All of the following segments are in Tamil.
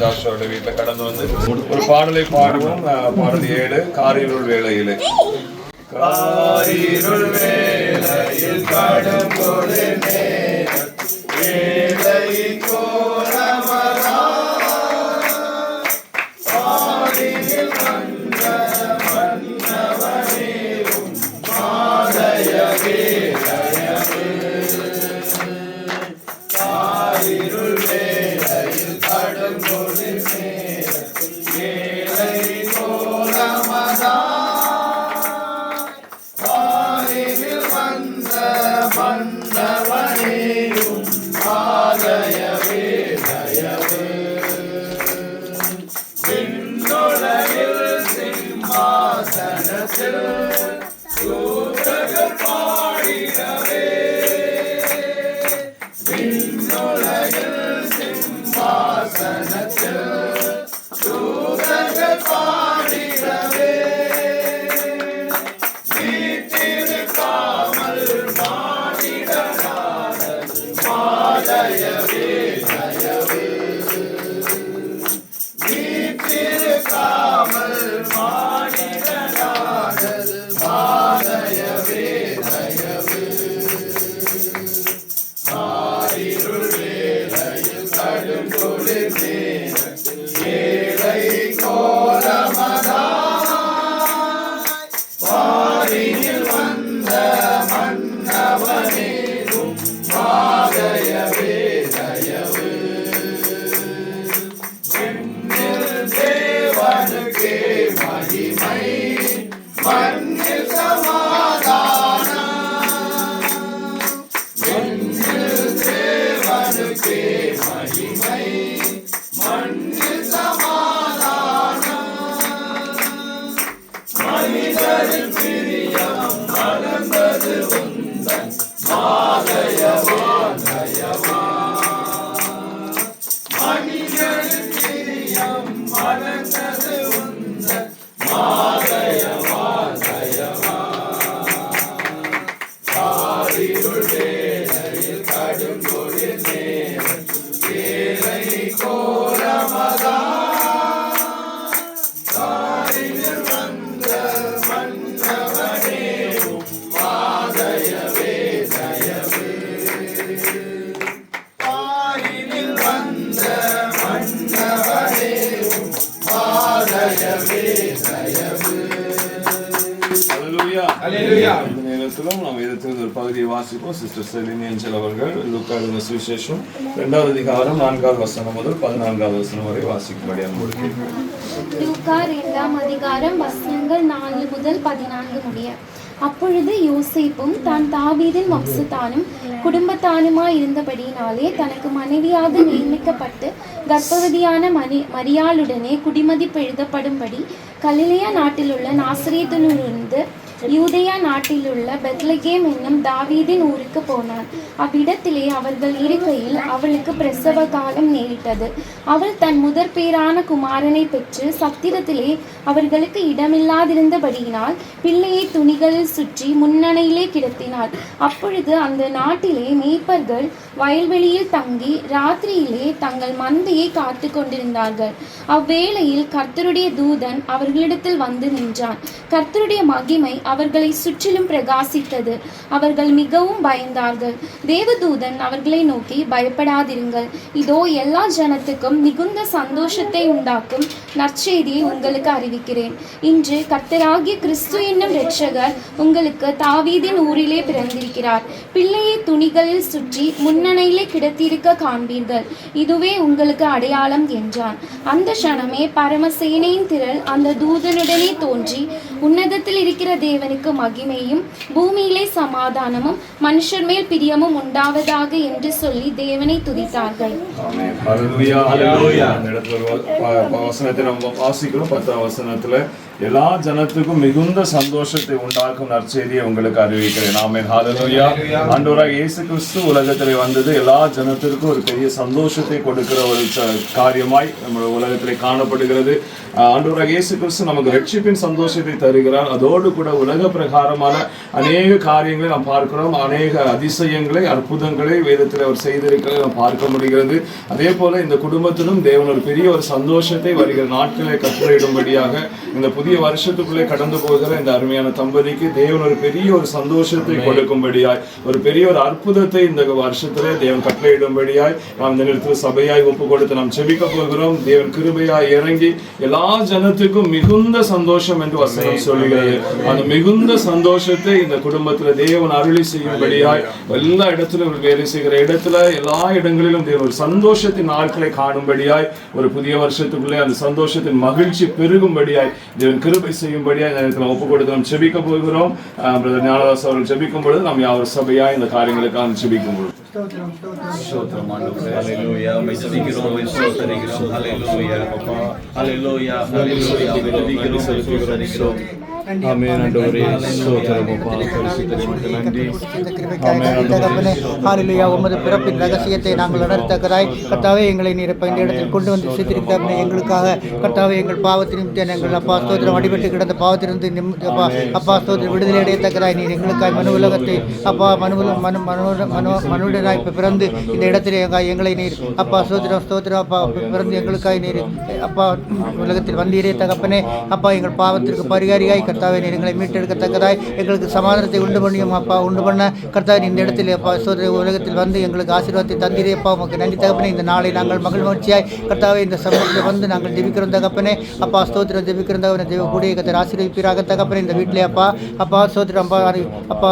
ஜாஷோட வீட்டில் கடந்து வந்து ஒரு பாடலை பாடுவோம். பாடல் 7, காரிருள் வேளையிலே. காரிருள் வேளையில் கடம்பொரு நேரம் வேளை கோரமரா பாரினில் வந்த மன்னவனேவும் மாதயவே காரிருள் வேளையில் கடம்பொரு நேரம் வேளை கோரமரா மன்னவனேயும் ஆலயவே தயவு விண்ணுலகில் சிம்மாசனத்தில் தூதர்கள் பாடிடவே விண்ணுலகில் சிம்மாசனத்தில் தூதர்கள் பாடிடவே மாதயவே தயவு வீட்டிருக்காமல் மானிடனானது மாதயவே தயவு காரிருள் வேளையில் கடுங்குளிர் நேரத்தில் ஏழை கோலமதா பாரினில் வந்த மன்னவனேவும் மாதயவே தயவு விண்ணில் தேவனுக்கே மகிமை மண்ணில் சமாதானம் விண்ணில் தேவனுக்கே மகிமை மண்ணில் சமாதானம் மனிதரின் பிரியம் மலர்ந்தது உந்தன் மாதயவா தயவா மனிதரின் பிரியம் மலர்ந்தது உந்தன் மாதயவா தயவா காரிருள் வேளையில் கடுங்குளிர் நேரத்தில் ஏழை கோலமதா காரினில் வந்த மன்னவனேவும் மாதயவே தயவு காரினில் வந்த மன்னவனேவும் மாதயவே தயவு. அல்லேலூயா அல்லேலூயா. இந்த நேரத்திலும் நாம் வேதத்தில் ஒரு பகுதியை வாசிப்போம். சிஸ்டர் செலினி ஏஞ்சல் அவர்கள் லூக்கா எழுதின சுவிசேஷம் 2வது அதிகாரம் 4வது வசனம் முதல் 14வது வசனம் வரை வாசிக்கும்படி அன்போடு கேட்கிறேன். லூக்கா 2ஆம் அதிகாரம் வசனங்கள் 4 முதல் 14 முடிய. அப்பொழுது யோசேப்பும் தான் தாவீதின் வம்சத்தானும் குடும்பத்தானுமாய் இருந்தபடியினாலே தனக்கு மனைவியாக நியமிக்கப்பட்டு கர்ப்பவதியான மரியாளுடனே குடிமதிப்பு எழுதப்படும்படி கலிலேயா நாட்டிலுள்ள நாசரேத்திலிருந்து யூதேயா நாட்டிலுள்ள பெத்லகேம் என்னும் தாவீதின் ஊருக்கு போனான். அவ்விடத்திலே அவர்கள் இருக்கையில் அவளுக்கு பிரசவ காலம் நேரிட்டது. அவள் தன் முதற் பேரான குமாரனை பெற்று சத்திரத்திலே அவர்களுக்கு இடமில்லாதிருந்தபடியினால் பிள்ளையை துணிகளில் சுற்றி முன்னணையிலே கிடத்தினாள். அப்பொழுது அந்த நாட்டிலே மேய்ப்பர்கள் வயல்வெளியில் தங்கி ராத்திரியிலே தங்கள் மந்தையை காத்து கொண்டிருந்தார்கள். அவ்வேளையில் கர்த்தருடைய தூதன் அவர்களிடத்தில் வந்து நின்றான். கர்த்தருடைய மகிமை அவர்களை சுற்றிலும் பிரகாசித்தது. அவர்கள் மிகவும் பயந்தார்கள். தேவதூதன் அவர்களை நோக்கி, பயப்படாதிருங்கள், இதோ எல்லா ஜனத்துக்கும் மிகுந்த சந்தோஷத்தை உண்டாக்கும் நற்செய்தியை உங்களுக்கு அறிவிக்கிறேன். இன்று கர்த்தராகிய கிறிஸ்து என்னும் இரட்சகர் உங்களுக்கு தாவீதின் ஊரிலே பிறந்திருக்கிறார். பிள்ளையை துணிகளில் சுற்றி முன்னணையிலே கிடத்திருக்க காண்பீர்கள். இதுவே உங்களுக்கு அடையாளம் என்றான். அந்த க்ஷணமே பரமசேனையின் திரள் அந்த தூதனுடனே தோன்றி, உன்னதத்தில் இருக்கிற தேவனுக்கு மகிமையும் பூமியிலே சமாதானமும் மனுஷர் மேல் பிரியமும் உண்டாவதாக என்று சொல்லி தேவனை துதித்தார்கள். வாசிக்கிறோம் 10ஆம் வசனத்துல எல்லா ஜனத்துக்கும் மிகுந்த சந்தோஷத்தை உண்டாக்கும் நற்செய்தியை உங்களுக்கு அறிவிக்கிறேன். ஆமென். ஹல்லேலூயா. ஆண்டவராகிய இயேசு கிறிஸ்து உலகத்திலே வந்தது எல்லா ஜனத்திற்கும் ஒரு பெரிய சந்தோஷத்தை கொடுக்கிற ஒரு காரியமாய் நம்மளோட உலகத்திலே காணப்படுகிறது. ஆண்டவராகிய இயேசு கிறிஸ்து நமக்கு ரட்சிப்பின் சந்தோஷத்தை தருகிறார். அதோடு கூட உலக பிரகாரமான அநேக காரியங்களை நாம் பார்க்கிறோம். அநேக அதிசயங்களை, அற்புதங்களை வேதத்தில் அவர் செய்திருக்கிறதை நாம் பார்க்க முடிகிறது. அதே போல இந்த குடும்பத்திலும் தேவன் ஒரு பெரிய ஒரு சந்தோஷத்தை வருகிற நாட்களை கட்டளையிடும்படியாக இந்த புதிய வருஷத்துக்குள்ளே கடந்து போகிற இந்த அருமையான தம்பதிக்கு தேவன் ஒரு பெரிய ஒரு சந்தோஷத்தை கொடுக்கும்படியாய், ஒரு பெரிய ஒரு அற்புதத்தை இந்த வருஷத்திலே தேவன் கட்டளையிடும்படியாய் நாம் இந்த நேரத்தில் சபையாய் ஒப்பு கொடுத்து நாம் செபிக்க போகிறோம். தேவன் கிருபையாய் இறங்கி எல்லா ஜனத்துக்கும் மிகுந்த சந்தோஷம் என்று வசனம் சொல்லுகிறது. அந்த மிகுந்த சந்தோஷத்தை இந்த குடும்பத்தில் தேவன் அருளி செய்யும்படியாய், எல்லா இடத்திலும் வேலை செய்கிற இடத்துல எல்லா இடங்களிலும் தேவன் ஒரு சந்தோஷத்தின் நாட்களை காணும்படியாய், ஒரு புதிய வருஷத்துக்குள்ளே அந்த சந்தோஷத்தின் மகிழ்ச்சி பெருகும்படியாய் தேவன் கிருபை செய்யும்படியாய் இந்த நேரத்தில் ஒப்பு கொடுத்து நாம் செபிக்க போகிறோம். பிரதர் ஞானதாஸ் அவர்கள் ஜெபிக்கும் பொழுது நாம் யாவர் சபையாய் இந்த காரியங்களுக்காக ஜெபிக்கும் பொழுது உமது பிறப்பின் ரகசியத்தை நாங்கள் உணர்த்தக்கதாய் கர்த்தாவே எங்களை நீர் இந்த இடத்தில் கொண்டு வந்து சேர்த்திருக்கிறார். எங்களுக்காக கர்த்தாவே எங்கள் பாவத்தின் எங்கள் அப்பா ஸ்தோத்திரம் அடிபட்டு கிடந்த பாவத்திலிருந்து அப்பா ஸ்தோத்திரம் விடுதலை அடையத்தக்கதாய் நீர் எங்களுக்காக மனு உலகத்தை அப்பா மனுடனாய் பிறந்து இந்த இடத்திலே எங்களை நீர் அப்பா ஸ்தோத்திரம் ஸ்தோத்திரம் அப்பா பிறந்து எங்களுக்காக நீர் அப்பா உலகத்தில் வந்தீரே தகப்பனே. அப்பா எங்கள் பாவத்திற்கு பரிகாரியாய் கர்த்தாவே நீர் எங்களை மீட்டெடுக்கத்தக்கதாய் எங்களுக்கு சமாதானத்தை உண்டு பண்ணியும் அப்பா உண்டு பண்ண கர்த்தாவே இந்த இடத்தில் அப்பா சோதனை உலகத்தில் வந்து எங்களுக்கு ஆசீர்வாதத்தை தந்தீரே அப்பா உமக்கு நன்றி தகப்பனே. இந்த நாளை நாங்கள் மகிழ்ச்சியாய் கர்த்தாவே இந்த சமூகத்தில் வந்து நாங்கள் ஜெபிக்கிறோம் தகப்பனே. அப்பா ஸ்தோத்திரம் ஜெபிக்கிறோம் தகவனை தேவ கூடிய கர்த்தர் ஆசீர்வதிப்பீராக தகப்பனே. இந்த வீட்டிலே அப்பா ஸ்தோத்திரம் அப்பா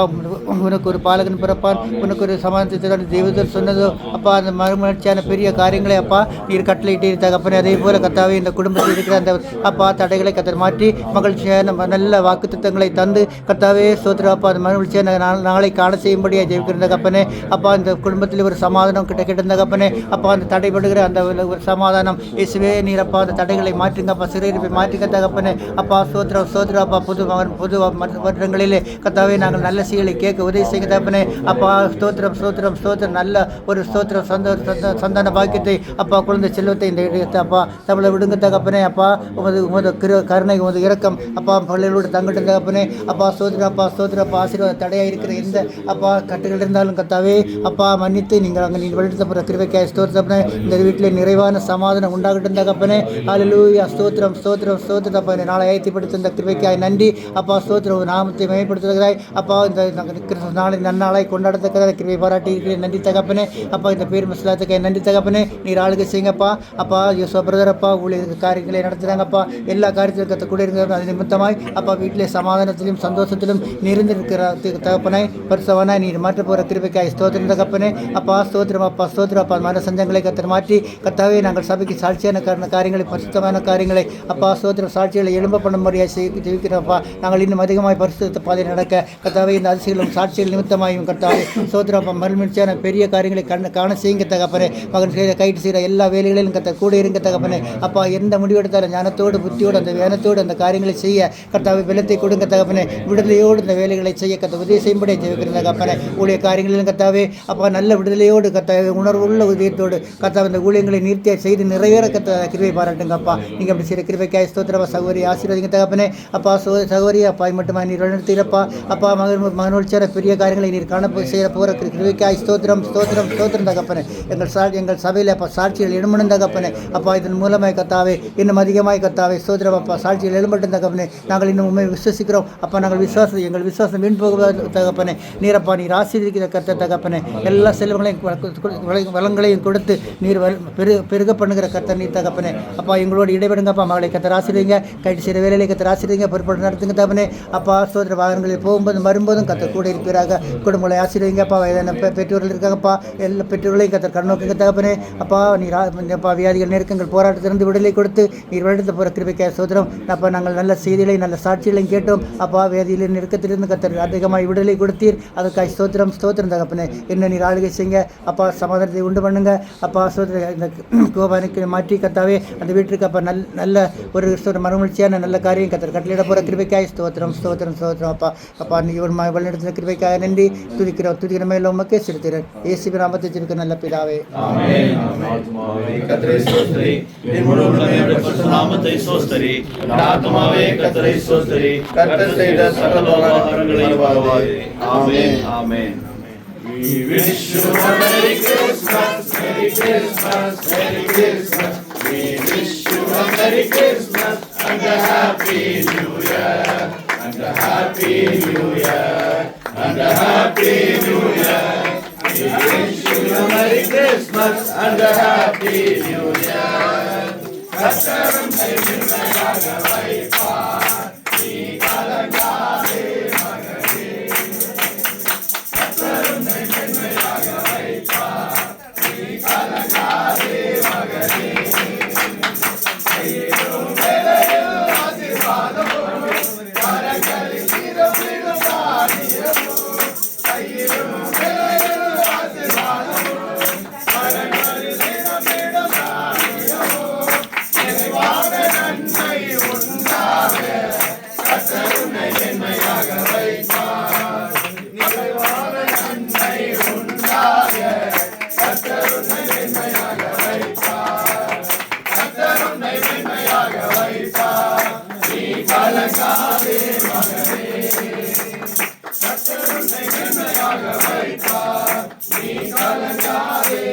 உனக்கு ஒரு பாலகன் பிறப்பான், உனக்கு ஒரு சமாதானத்தை தேவதர் சொன்னதோ அப்பா அந்த மறுமலர்ச்சியான பெரிய காரியங்களை அப்பா நீர் கட்டளையிட்டீர் தகப்பனே. அதே போல கர்த்தாவே இந்த குடும்பத்தில் இருக்கிற அந்த அப்பா தடைகளை கர்த்தர் மாற்றி மகிழ்ச்சியான நல்ல வாக்குத்தத்தங்களை தந்து கர்த்தாவே ஸ்தோத்திரம் அப்பா அந்த மகிழ்ச்சியான நாளை காண செய்யும்படியாக ஜெபிக்கிற தகப்பனே. அப்பா இந்த குடும்பத்தில் ஒரு சமாதானம் கிட்ட தகப்பனே. அப்பா அந்த தடைபடுகிற அந்த ஒரு சமாதானம் இயேசுவே நீர் அப்பா அந்த தடைகளை மாற்றுங்க அப்பா, சிறையிருப்பை மாற்றுங்க தகப்பனே. அப்பா ஸ்தோத்திரம் ஸ்தோத்திரம் அப்பா புது வருடங்களிலே கர்த்தாவே நாங்கள் நல்ல செயலை கேட்க உதவி செய்ய தகப்பனே. அப்பா ஸ்தோத்திரம் ஸ்தோத்திரம் ஸ்தோத்திரம் நல்ல ஒரு ஸ்தோத்திரம் சந்தான பாக்கியத்தை அப்பா குழந்தை செல்வத்தை இந்த அப்பா தமிழை விடுங்க தகப்பனே. அப்பா உமது கருணை உமது இரக்கம் அப்பா பள்ளிகளோடு தங்கிட்ட தகப்பனே. அப்பா ஸ்தோத்திரம் அப்பா ஸ்தோத்திரம் அப்பா ஆசீர்வாத தடையாக இருக்கிற எந்த அப்பா கட்டுகள் இருந்தாலும் கர்த்தாவே அப்பா மன்னித்து நீங்கள் அங்கே நீங்கள் வழிநடத்த போகிற கிருபைக்காய் ஸ்தோத்திரப்பனே. இந்த வீட்டில் நிறைவான சமாதானம் உண்டாகட்டும் தகப்பனே. அல்லேலூயா ஸ்தோத்திரம் ஸ்தோத்திரம் ஸ்தோத்திரம் அப்பா இந்த நாளை ஆயத்தப்படுத்த இந்த கிருபைக்காய் நன்றி அப்பா ஸ்தோத்திரம் நாமத்தை மேம்படுத்துகிறாய் அப்பா. இந்த நாளை நன்னாளாய் கொண்டாடத்தக்கதாக கிருபை பாராட்டி இருக்கிறேன் நன்றி தகப்பனே. அப்பா இந்த பேர் மசலாத்துக்காய் நன்றி தகப்பனே. நீர் ஆளுகை செய்யுங்கப்பா. அப்பா யோசோ பிரதர் அப்பா ஊழியர் காரியங்களை நடத்துகிறாங்கப்பா. எல்லா காரியத்திலும் கற்று கூட இருக்கிற அது நிமித்தமாய் அப்பா வீட்டிலே சமாதானத்திலும் சந்தோஷத்திலும் நிறைந்திருக்கிற தகப்பனை பரிசவனாய் நீர் மாற்ற போகிற கிருபைக்காய் ஸ்தோத்திரம் தகப்பனே. அப்பா ஸ்தோத்திரம் அப்பா ஸ்தோத்திரம் அப்பா மன சஞ்சங்களை கற்று மாற்றி கர்த்தாவே நாங்கள் சபைக்கு சாட்சியான காரியங்களை பரிசுத்தமான காரியங்களை அப்பா ஸ்தோத்திரம் சாட்சிகளை எழும்ப பண்ண முறையாக ஜெயிக்கிறோம்ப்பா. நாங்கள் இன்னும் அதிகமாக பரிசுத்த பாதையில் நடக்க கர்த்தாவே இந்த அதிசயங்களும் சாட்சிகள் நிமித்தமாயும் கர்த்தாவே ஸ்தோத்திரம் அப்பா மறுமலர்ச்சியான பெரிய காரியங்களை காண செய்யுங்க தகப்பனே. மகன் கைட்டு செய்கிற எல்லா வேலைகளிலும் கூட இருங்க தகப்பனே. அப்பா எந்த முடிவெடுத்தாலும் ஞானத்தோடு புத்தியோடு அந்த வேனத்தோடு அந்த காரியங்களை செய்ய கர்த்தாவை வெள்ளத்தை கொடுங்க தகப்பனே. விடுதலையோடு இந்த வேலைகளை செய்ய கத்த உதவி செய்யும்படி ஜெயிக்கிற தகப்பனே. ஊழிய காரியங்களிலும் கர்த்தாவே அப்பா நல்ல விடுதலையோடு கர்த்தாவே உணர்வுள்ள உதயத்தோடு கர்த்தாவை இந்த ஊழியங்களை நிறுத்திய செய்து நிறைவேற கத்த கிருபை பாராட்டுங்கப்பா. நீங்கள் அப்படி செய்கிற கிருபைக்காய் ஸ்தோத்திரப்பா. சகோதரி ஆசீர்வதிங்க தகப்பனே. அப்பா சகோதரி அப்பா மட்டுமா நீர் வழிநடத்திடப்பா. அப்பா மகனோட்சியான பெரிய காரியங்களை நீர் காண செய்ய போகிற கிருபைக்காய் ஸ்தோத்திரம் ஸ்தோத்திரம் ஸ்தோத்திரம் தகப்பனே. எங்கள் சபையில் அப்பா சாட்சிகள் எழுமணும் தகப்பனே. அப்பா இதன் மூலமாய் கர்த்தாவே இன்னும் அதிகமாய் கர்த்தாவே ஸ்தோத்திரம் அப்பா சாட்சிகள் எழுமட்டும் தகப்பனே. நாங்கள் இன்னும் உண்மை விசுவசிக்கிறோம் அப்பா. நாங்கள் எங்கள் விசுவாசம் வீண் போக தகப்பனே. நீரப்பா நீர் ஆசீர்வதிக்கிற கர்த்தர் தகப்பனே. எல்லா செல்வங்களையும் வளங்களையும் கொடுத்து நீர் பெருக பண்ணுகிற கர்த்தர் நீர் தகப்பனே. அப்பா எங்களோடு இடைபெடுங்கப்பா. மகளை கர்த்தர் ஆசீர்வதிங்க. கைட்டு செய்கிற வேலையை கர்த்தர் ஆசீர்வதிங்க. பொறுப்பாடு நடத்துங்க தகப்பனே. அப்பா சோதர வாகனங்களில் போகும்போதும் வரும்போதும் கர்த்தர் கூட இருப்பீராக. குடும்பங்களை ஆசீர்வதிங்கப்பா. வயதான பெற்றோர்கள் இருக்காங்கப்பா. எல்லா பெற்றோர்களையும் கர்த்தர் கண்ணோக்குங்க தகப்பனே. அப்பா நீர் அப்பா வியாதிகள் நெருக்கங்கள் போராட்டத்திலிருந்து விடுதலை கொடுத்து நீர் வழிநடத்த போகிற கிருபைக்காய் சோதரம் அப்பா. நாங்கள் நல்ல செய்திகளை நல்ல சாட்சிகளையும் கேட்டோம். அப்பா வேதியில் நெருக்கத்திலிருந்து கத்தர் அதிகமாக விடுதலை கொடுத்தீர். அதுக்காக ஸ்தோத்திரம் ஸ்தோத்திரம் தகப்பனே. என்ன நீர் ஆளுகை செய்யுங்க அப்பா, சமாதானத்தை உண்டு பண்ணுங்க அப்பா. இந்த கோபானுக்கு மாற்றி கத்தாவே அந்த வீட்டிற்கு அப்பா நல்ல ஒரு மறுமலர்ச்சியான நல்ல காரியம் கத்தர் கட்டளையிட போகிற கிருபைக்காய் ஸ்தோத்திரம் ஸ்தோத்திரம் ஸ்தோத்திரம் அப்பா. அப்பா நீ ஒரு வழிநடத்தின கிருபைக்காக நன்றி. துதிக்கிற மேல உமக்கே செலுத்துகிறேன். இயேசுவின் நாமத்தை வச்சிருக்க நல்ல பிதாவே. நாமத்தை சோஸ்தரி, ஆத்மாவே கர்த்தரை சோஸ்தரி, கர்த்தர் செய்த சகல உபகாரங்களையும் வாழ்வாய். ஆமென் ஆமென். We wish you a Merry Christmas, Merry Christmas, Merry Christmas. We wish you a Merry Christmas and a Happy New Year, and a Happy New Year, and a Happy New Year. We wish you a Merry Christmas and a Happy New Year. கர்த்தரும் நெருமையாக வைப்பார், நீ கலங்காதே மகனே. கர்த்தரும் நெருமையாக வைப்பார், நீ கலங்காதே மகனே. கையிலும் வேலையில் ஆசீர்வாதமும், கரங்களில் இரவிலும் தானியமும். கையிலும் வேலையில் ஆசீர்வாதமும், கரங்களில் இரவிலும் தானியமும். நிறைவான நன்மை உண்டாக கர்த்தருனை என்மையாக வைப்பார். நிறைவான நன்மை உண்டாக கர்த்தருனை என்மையாக வைப்பார். கர்த்தருனை என்மையாக வைப்பார். நீ கலங்காதே மகனே. கர்த்தருனை என்மையாக வைப்பார். நீ கலங்காதே